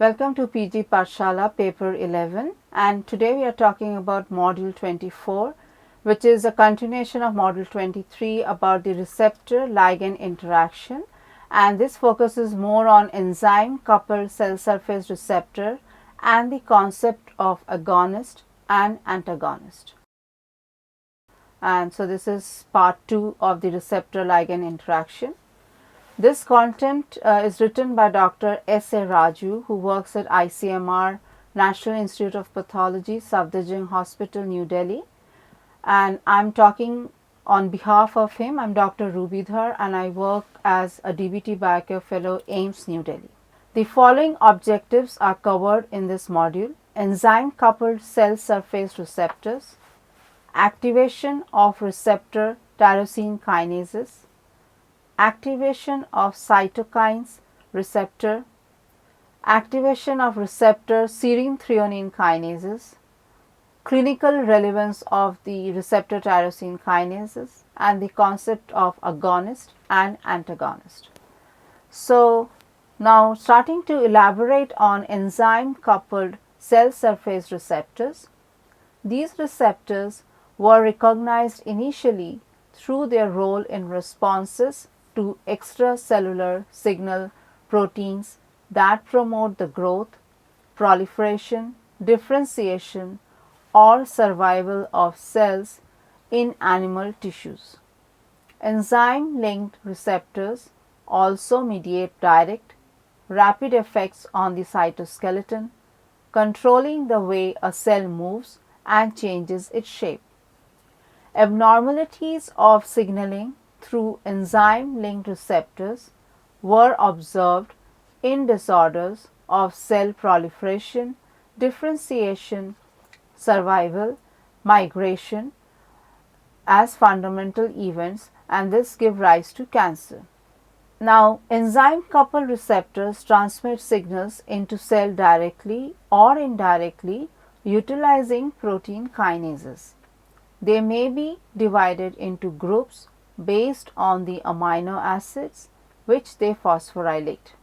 Welcome to PG Pathshala paper 11, and today we are talking about module 24, which is a continuation of module 23 about the receptor ligand interaction, and this focuses more on enzyme coupled cell surface receptor and the concept of agonist and antagonist. And so this is part 2 of the receptor ligand interaction. This content is written by Dr. S. A. Raju, who works at ICMR, National Institute of Pathology, Safdarjung Hospital, New Delhi. And I'm talking on behalf of him. I'm Dr. Rubidhar and I work as a DBT Biocare Fellow, AIMS, New Delhi. The following objectives are covered in this module: enzyme-coupled cell surface receptors, activation of receptor tyrosine kinases, activation of cytokines receptor, activation of receptor serine threonine kinases, clinical relevance of the receptor tyrosine kinases, and the concept of agonist and antagonist. So, now starting to elaborate on enzyme coupled cell surface receptors. These receptors were recognized initially through their role in responses to extracellular signal proteins that promote the growth, proliferation, differentiation, or survival of cells in animal tissues. Enzyme-linked receptors also mediate direct, rapid effects on the cytoskeleton, controlling the way a cell moves and changes its shape. Abnormalities of signaling through enzyme-linked receptors were observed in disorders of cell proliferation, differentiation, survival, migration as fundamental events, and this give rise to cancer. Now, enzyme-coupled receptors transmit signals into cell directly or indirectly utilizing protein kinases. They may be divided into groups based on the amino acids which they phosphorylate.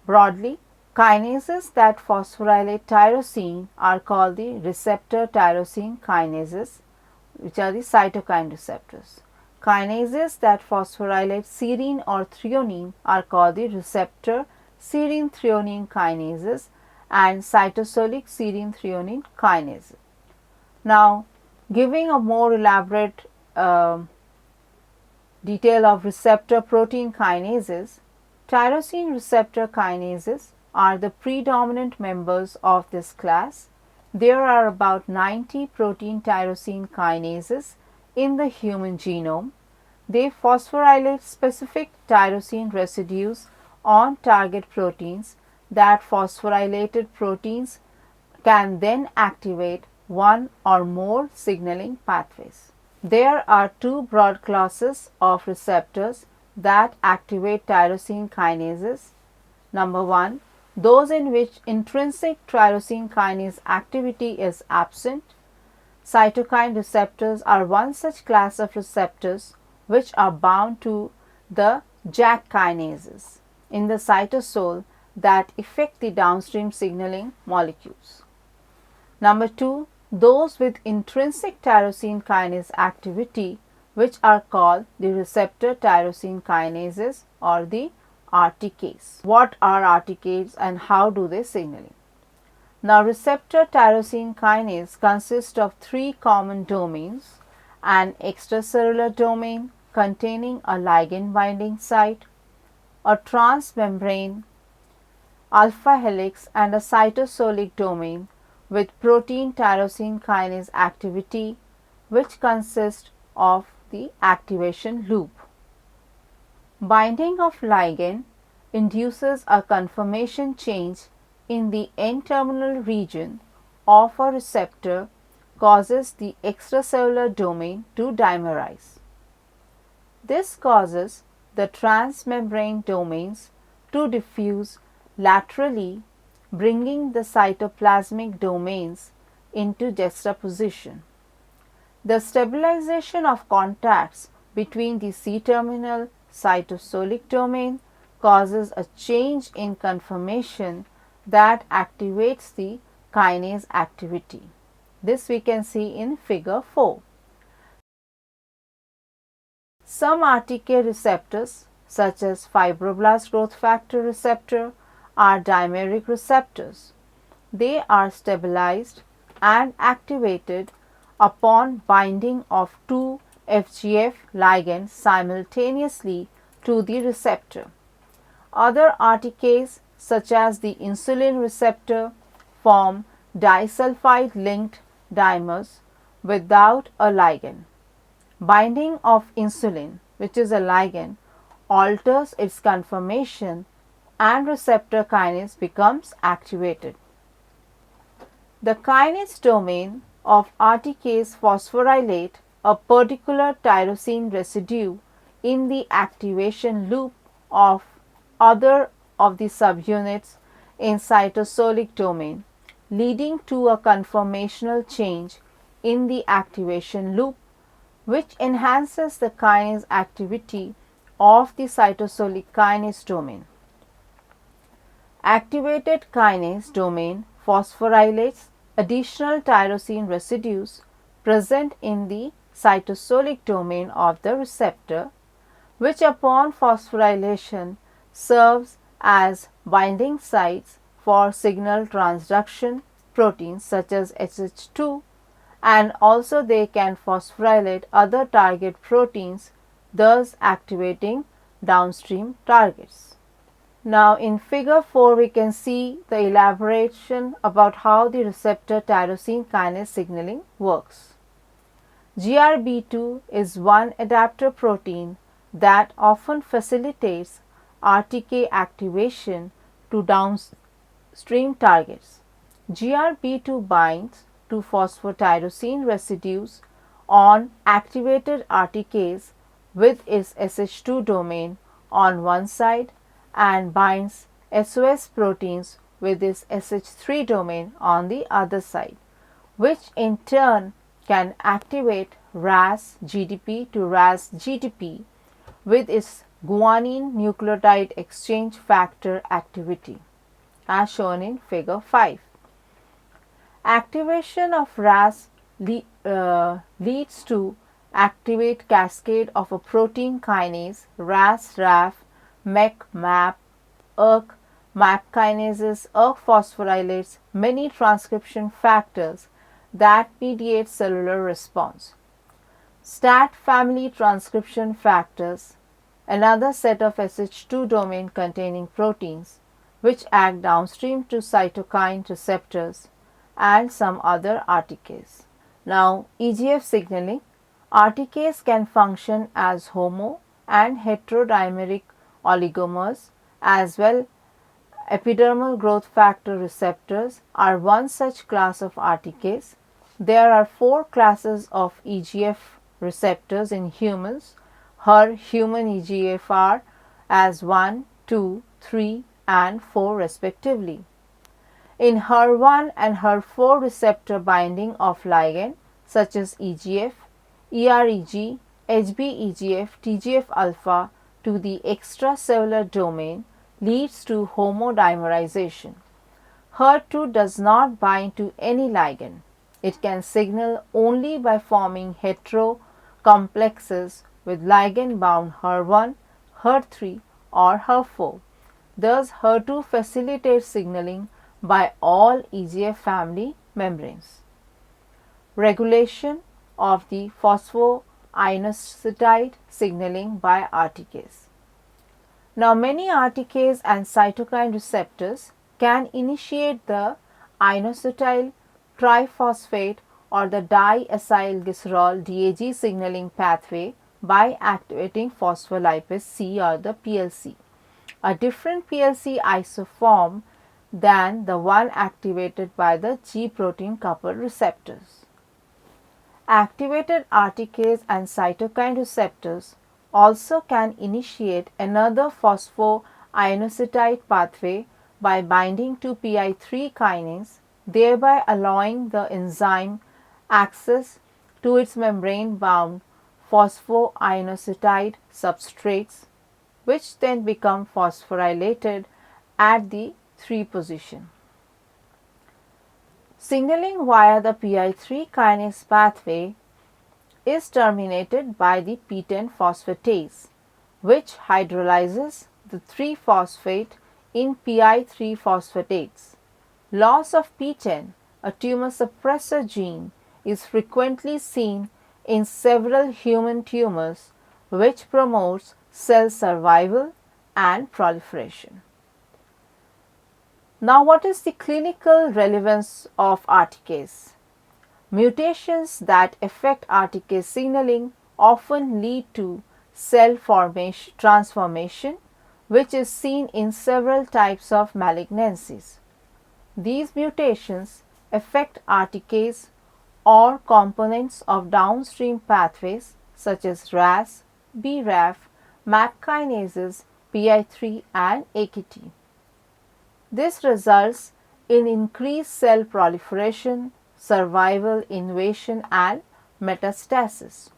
Broadly, kinases that phosphorylate tyrosine are called the receptor tyrosine kinases, which are the cytokine receptors. Kinases that phosphorylate serine or threonine are called the receptor serine threonine kinases and cytosolic serine threonine kinases. Now, giving a more elaborate detail of receptor protein kinases, tyrosine receptor kinases are the predominant members of this class. There are about 90 protein tyrosine kinases in the human genome. They phosphorylate specific tyrosine residues on target proteins. That phosphorylated proteins can then activate one or more signaling pathways. There are two broad classes of receptors that activate tyrosine kinases. Number one, those in which intrinsic tyrosine kinase activity is absent. Cytokine receptors are one such class of receptors which are bound to the JAK kinases in the cytosol that affect the downstream signaling molecules. Number two, those with intrinsic tyrosine kinase activity, which are called the receptor tyrosine kinases or the RTKs. What are RTKs and how do they signal? Now, receptor tyrosine kinase consists of three common domains: an extracellular domain containing a ligand binding site, a transmembrane alpha helix, and a cytosolic domain with protein tyrosine kinase activity, which consists of the activation loop. Binding of ligand induces a conformation change in the N-terminal region of a receptor, causes the extracellular domain to dimerize. This causes the transmembrane domains to diffuse laterally, bringing the cytoplasmic domains into juxtaposition. The stabilization of contacts between the C-terminal cytosolic domain, causes a change in conformation that activates the kinase activity. This we can see in figure 4. Some RTK receptors such as fibroblast growth factor receptor are dimeric receptors. They are stabilized and activated upon binding of two FGF ligands simultaneously to the receptor. Other RTKs such as the insulin receptor form disulfide linked dimers without a ligand. Binding of insulin, which is a ligand, alters its conformation and receptor kinase becomes activated. The kinase domain of RTKs phosphorylate a particular tyrosine residue in the activation loop of other of the subunits in cytosolic domain, leading to a conformational change in the activation loop, which enhances the kinase activity of the cytosolic kinase domain. Activated kinase domain phosphorylates additional tyrosine residues present in the cytosolic domain of the receptor, which upon phosphorylation serves as binding sites for signal transduction proteins such as SH2, and also they can phosphorylate other target proteins, thus activating downstream targets. Now in figure 4 we can see the elaboration about how the receptor tyrosine kinase signaling works. GRB2 is one adapter protein that often facilitates RTK activation to downstream targets. GRB2 binds to phosphotyrosine residues on activated RTKs with its SH2 domain on one side and binds SOS proteins with its SH3 domain on the other side, which in turn can activate RAS GDP to RAS GTP with its guanine nucleotide exchange factor activity, as shown in figure 5. Activation of RAS leads to activate cascade of a protein kinase RAS, RAF, MEK, MAP, ERK, MAP kinases. ERK phosphorylates many transcription factors that mediate cellular response. STAT family transcription factors, another set of SH2 domain containing proteins which act downstream to cytokine receptors and some other RTKs. Now EGF signaling. RTKs can function as homo and heterodimeric oligomers as well. Epidermal growth factor receptors are one such class of RTKs. There are 4 classes of EGF receptors in humans. Her human EGFR as 1, 2, 3 and 4 respectively. In HER1 and HER4 receptor binding of ligand such as EGF, EREG, HBEGF, TGF alpha to the extracellular domain leads to homodimerization. HER2 does not bind to any ligand. It can signal only by forming hetero complexes with ligand bound HER1, HER3 or HER4. Thus, HER2 facilitates signaling by all EGF family membranes. Regulation of the phosphoinositide signaling by RTKs. Now, many RTKs and cytokine receptors can initiate the inositol triphosphate or the diacylglycerol DAG signaling pathway by activating phospholipase C or the PLC, a different PLC isoform than the one activated by the G protein coupled receptors. Activated RTKs and cytokine receptors also can initiate another phosphoinositide pathway by binding to PI3 kinase, thereby allowing the enzyme access to its membrane bound phosphoinositide substrates which then become phosphorylated at the 3 position. Signaling via the PI3 kinase pathway is terminated by the P10 phosphatase, which hydrolyzes the 3-phosphate in PI3 phosphatates. Loss of P10, a tumor suppressor gene, is frequently seen in several human tumors, which promotes cell survival and proliferation. Now, what is the clinical relevance of RTKs? Mutations that affect RTK signaling often lead to cell formation transformation, which is seen in several types of malignancies. These mutations affect RTKs or components of downstream pathways such as RAS, BRAF, MAP kinases, PI3 and AKT. This results in increased cell proliferation, survival, invasion and metastasis.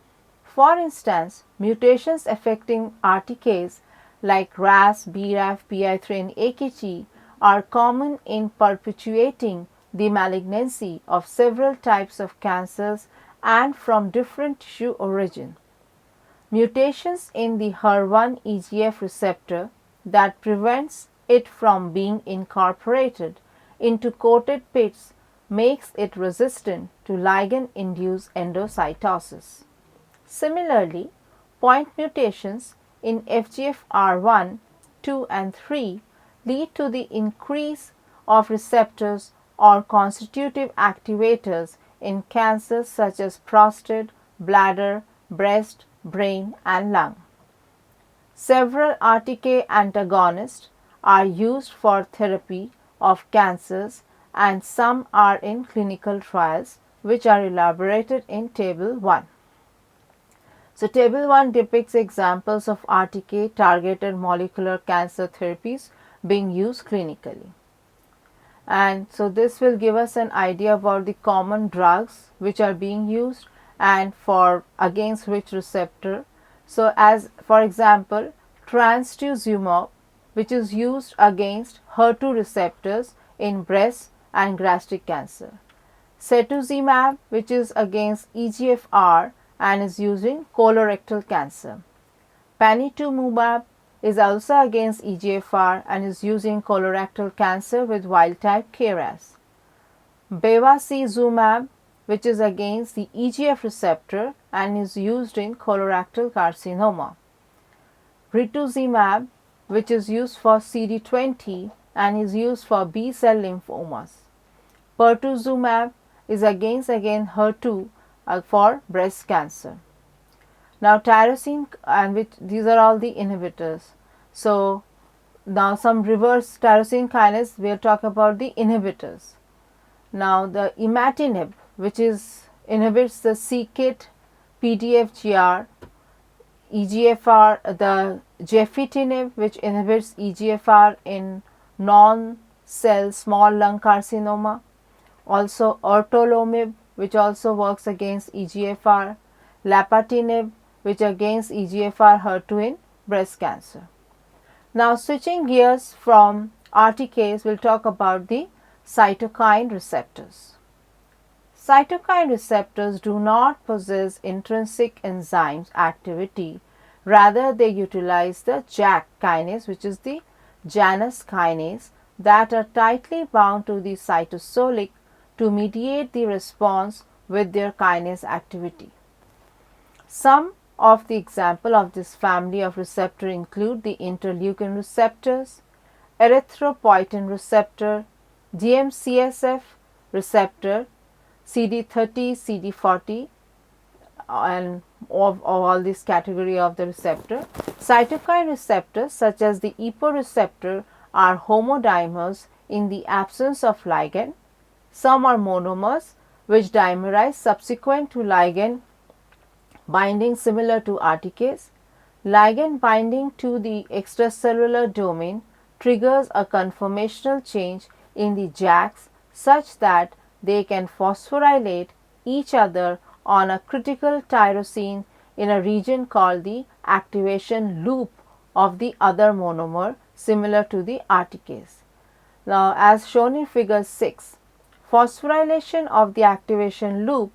For instance, mutations affecting RTKs like RAS, BRAF, PI3 and AKT are common in perpetuating the malignancy of several types of cancers and from different tissue origin. Mutations in the HER1 EGF receptor that prevents it from being incorporated into coated pits makes it resistant to ligand-induced endocytosis. Similarly, point mutations in FGFR1, 2 and 3 lead to the increase of receptors or constitutive activators in cancers such as prostate, bladder, breast, brain and lung. Several RTK antagonists are used for therapy of cancers and some are in clinical trials, which are elaborated in Table 1. So, Table 1 depicts examples of RTK targeted molecular cancer therapies being used clinically. And so, this will give us an idea about the common drugs which are being used and for against which receptor. So, as for example, trastuzumab, which is used against HER2 receptors in breast and gastric cancer. Cetuximab, which is against EGFR and is used in colorectal cancer. Panitumumab is also against EGFR and is used in colorectal cancer with wild type KRAS. Bevacizumab, which is against the EGF receptor and is used in colorectal carcinoma. Rituximab, which is used for CD20 and is used for B cell lymphomas. Pertuzumab is against again HER2 for breast cancer. Now, tyrosine and which these are all the inhibitors. So, now some reverse tyrosine kinase we will talk about the inhibitors. Now, the imatinib, which is inhibits the c-KIT, PDFGR, EGFR, the gefitinib, which inhibits EGFR in non-cell small lung carcinoma, also ortolomib, which also works against EGFR, lapatinib, which against EGFR HER2 in breast cancer. Now, switching gears from RTKs, we will talk about the cytokine receptors. Cytokine receptors do not possess intrinsic enzymes activity, rather they utilize the JAK kinase, which is the Janus kinase, that are tightly bound to the cytosolic to mediate the response with their kinase activity. Some of the example of this family of receptor include the interleukin receptors, erythropoietin receptor, DMCSF receptor, CD30, CD40 and of all this category of the receptor. Cytokine receptors such as the EPO receptor are homodimers in the absence of ligand. Some are monomers which dimerize subsequent to ligand binding similar to RTKs. Ligand binding to the extracellular domain triggers a conformational change in the JAKs such that they can phosphorylate each other on a critical tyrosine in a region called the activation loop of the other monomer similar to the RTCase. Now, as shown in figure 6, phosphorylation of the activation loop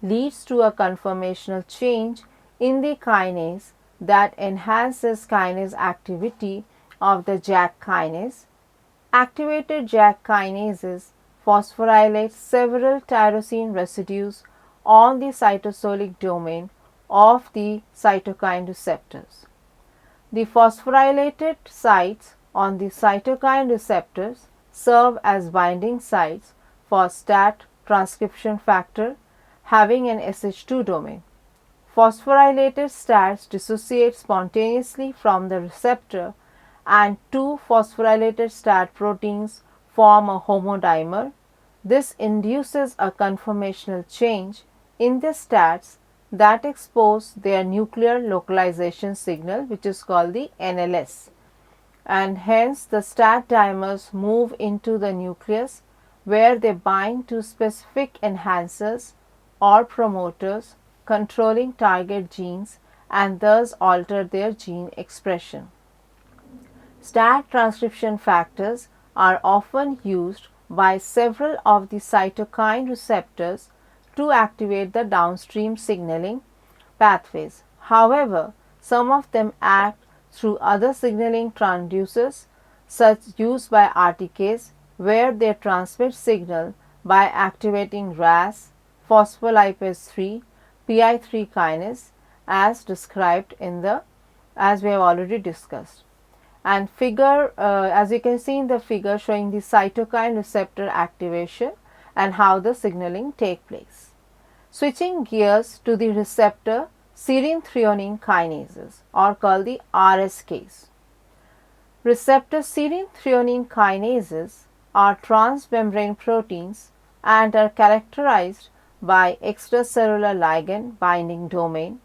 leads to a conformational change in the kinase that enhances kinase activity of the JAK kinase. Activated JAK kinases phosphorylate several tyrosine residues on the cytosolic domain of the cytokine receptors. The phosphorylated sites on the cytokine receptors serve as binding sites for STAT transcription factor having an SH2 domain. Phosphorylated STATs dissociate spontaneously from the receptor and two phosphorylated STAT proteins form a homodimer. This induces a conformational change in the STATs that expose their nuclear localization signal, which is called the NLS, and hence the STAT dimers move into the nucleus where they bind to specific enhancers or promoters controlling target genes and thus alter their gene expression. STAT transcription factors are often used by several of the cytokine receptors to activate the downstream signaling pathways. However, some of them act through other signaling transducers such used by RTCase, where they transmit signal by activating RAS, phospholipase 3, PI3 kinase as described in the as we have already discussed. And figure as you can see in the figure showing the cytokine receptor activation and how the signaling take place. Switching gears to the receptor serine threonine kinases or called the RSKs. Receptor serine threonine kinases are transmembrane proteins and are characterized by extracellular ligand binding domain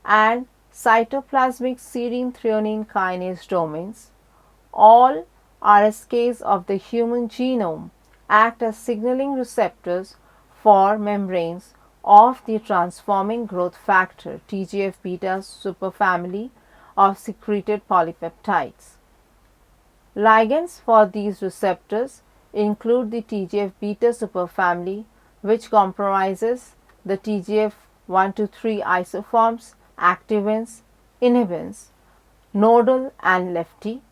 and cytoplasmic serine threonine kinase domains. All RSKs of the human genome act as signaling receptors for membranes of the transforming growth factor TGF-beta superfamily of secreted polypeptides. Ligands for these receptors include the TGF-beta superfamily, which comprises the TGF-1 to 3 isoforms, activins, inhibins, nodal and lefty,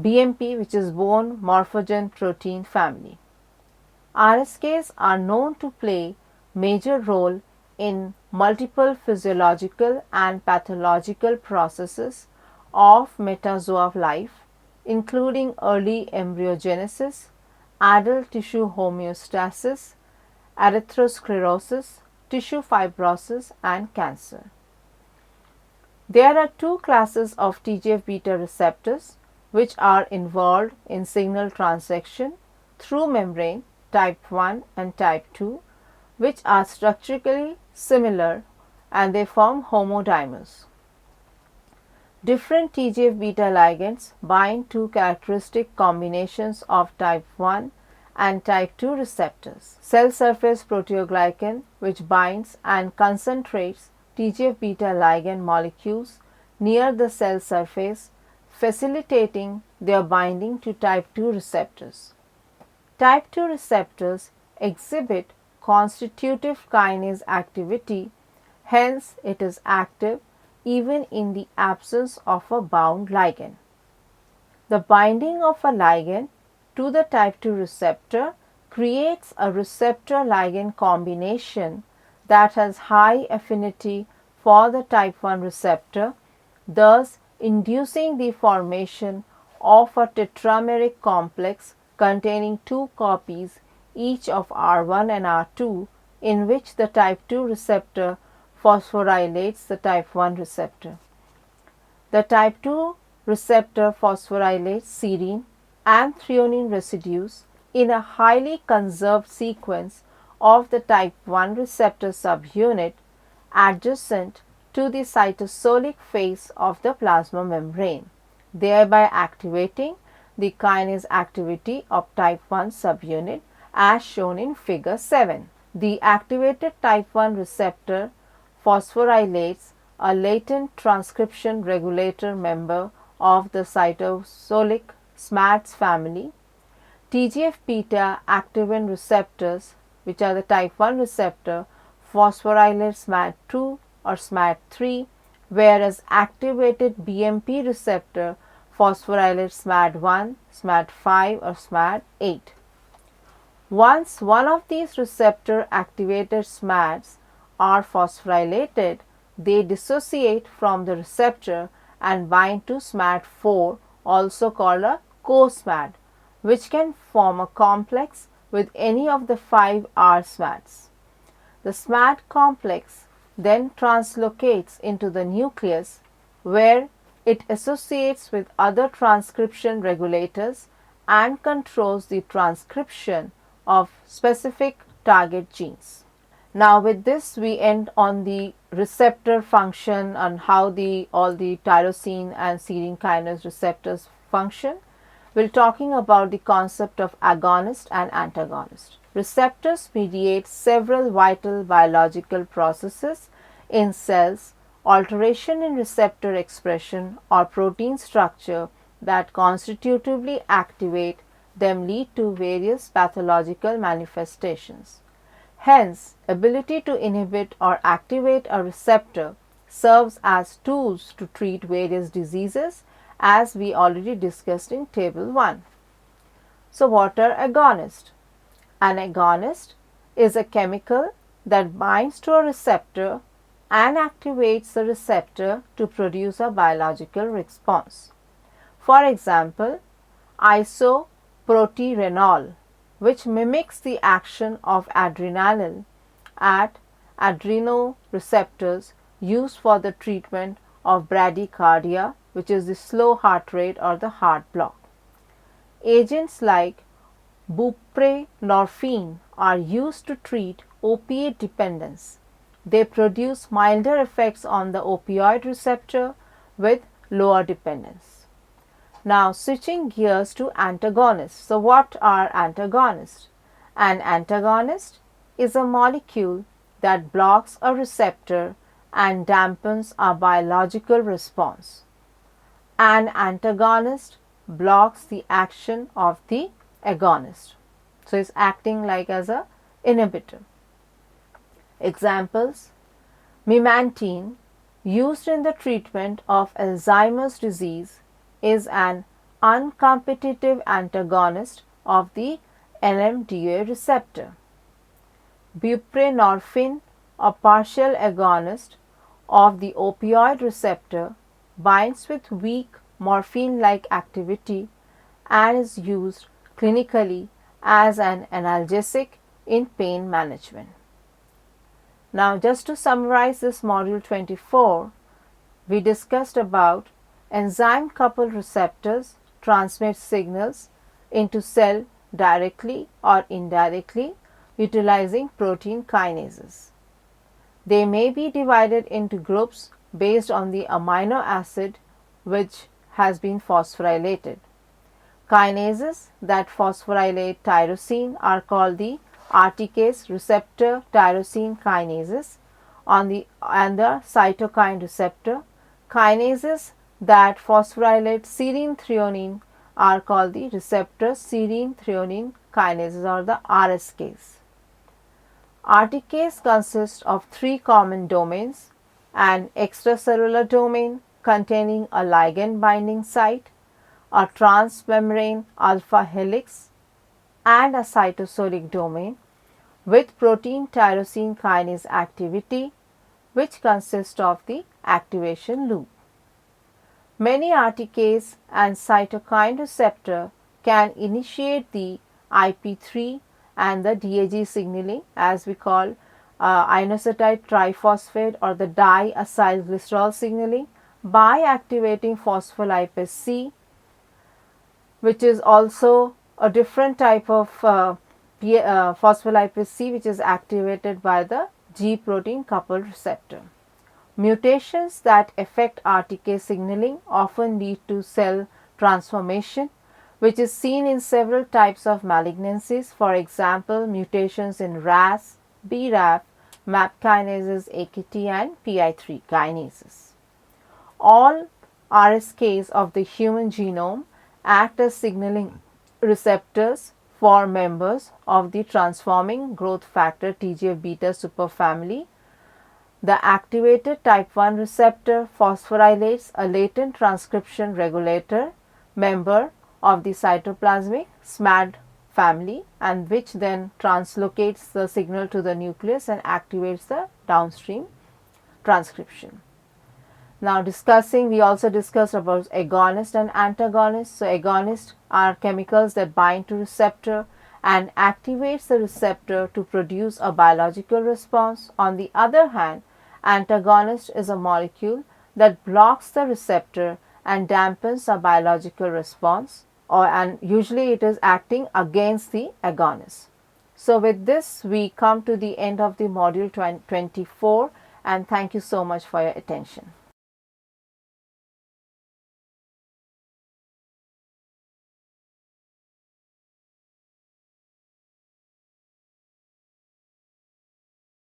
BMP, which is bone morphogen protein family. RSKs are known to play major role in multiple physiological and pathological processes of metazoa of life, including early embryogenesis, adult tissue homeostasis, atherosclerosis, tissue fibrosis, and cancer. There are two classes of TGF-beta receptors which are involved in signal transduction through membrane, type 1 and type 2, which are structurally similar and they form homodimers. Different TGF-beta ligands bind to characteristic combinations of type 1 and type 2 receptors. Cell surface proteoglycan, which binds and concentrates TGF-beta ligand molecules near the cell surface, facilitating their binding to type 2 receptors. Type 2 receptors exhibit constitutive kinase activity, hence it is active even in the absence of a bound ligand. The binding of a ligand to the type 2 receptor creates a receptor ligand combination that has high affinity for the type 1 receptor, thus inducing the formation of a tetrameric complex containing two copies each of R1 and R2, in which the type 2 receptor phosphorylates the type 1 receptor. The type 2 receptor phosphorylates serine and threonine residues in a highly conserved sequence of the type 1 receptor subunit adjacent to the cytosolic face of the plasma membrane, thereby activating the kinase activity of type 1 subunit as shown in figure 7. The activated type 1 receptor phosphorylates a latent transcription regulator member of the cytosolic SMADs family, TGF-beta activin receptors, which are the type 1 receptor, phosphorylate SMAD2 or SMAD3, whereas activated BMP receptor phosphorylate SMAD1, SMAD5 or SMAD8. Once one of these receptor activated SMADs are phosphorylated, they dissociate from the receptor and bind to SMAD4, also called a co-SMAD, which can form a complex with any of the 5 R SMADs. The SMAD complex then translocates into the nucleus, where it associates with other transcription regulators and controls the transcription of specific target genes. Now with this we end on the receptor function and how all the tyrosine and serine kinase receptors function. We're talking about the concept of agonist and antagonist. Receptors mediate several vital biological processes in cells, alteration in receptor expression or protein structure that constitutively activate them lead to various pathological manifestations. Hence, ability to inhibit or activate a receptor serves as tools to treat various diseases, as we already discussed in table 1. So, what are agonists? An agonist is a chemical that binds to a receptor and activates the receptor to produce a biological response. For example, isoproterenol, which mimics the action of adrenaline at adrenoreceptors used for the treatment of bradycardia, which is the slow heart rate or the heart block. Agents like buprenorphine are used to treat opiate dependence. They produce milder effects on the opioid receptor with lower dependence. Now switching gears to antagonists. So what are antagonists? An antagonist is a molecule that blocks a receptor and dampens a biological response. An antagonist blocks the action of the agonist. So it's acting like as a inhibitor. Examples: memantine, used in the treatment of Alzheimer's disease, is an uncompetitive antagonist of the NMDA receptor. Buprenorphine, a partial agonist of the opioid receptor, binds with weak morphine-like activity and is used clinically as an analgesic in pain management. Now, just to summarize this module 24, we discussed about enzyme-coupled receptors transmit signals into cell directly or indirectly utilizing protein kinases. They may be divided into groups based on the amino acid which has been phosphorylated. Kinases that phosphorylate tyrosine are called the RTKase receptor tyrosine kinases and the cytokine receptor. Kinases that phosphorylate serine threonine are called the receptor serine threonine kinases or the RSKs. RTKase consists of 3 common domains: an extracellular domain containing a ligand binding site, a transmembrane alpha helix, and a cytosolic domain with protein tyrosine kinase activity, which consists of the activation loop. Many RTKase and cytokine receptor can initiate the IP3 and the DAG signaling, as we call inositide triphosphate or the diacylglycerol signaling, by activating phospholipase C, which is also a different type of phospholipase C, which is activated by the G protein coupled receptor. Mutations that affect RTK signaling often lead to cell transformation, which is seen in several types of malignancies. For example, mutations in RAS, BRAF, MAP kinases, AKT and PI3 kinases. All RSKs of the human genome act as signaling receptors for members of the transforming growth factor TGF-beta superfamily. The activated type 1 receptor phosphorylates a latent transcription regulator member of the cytoplasmic SMAD family, and which then translocates the signal to the nucleus and activates the downstream transcription. Now we also discussed about agonists and antagonists. So agonists are chemicals that bind to receptor and activates the receptor to produce a biological response. On the other hand, antagonist is a molecule that blocks the receptor and dampens a biological response, and usually it is acting against the agonist. So with this we come to the end of the module 24, and thank you so much for your attention.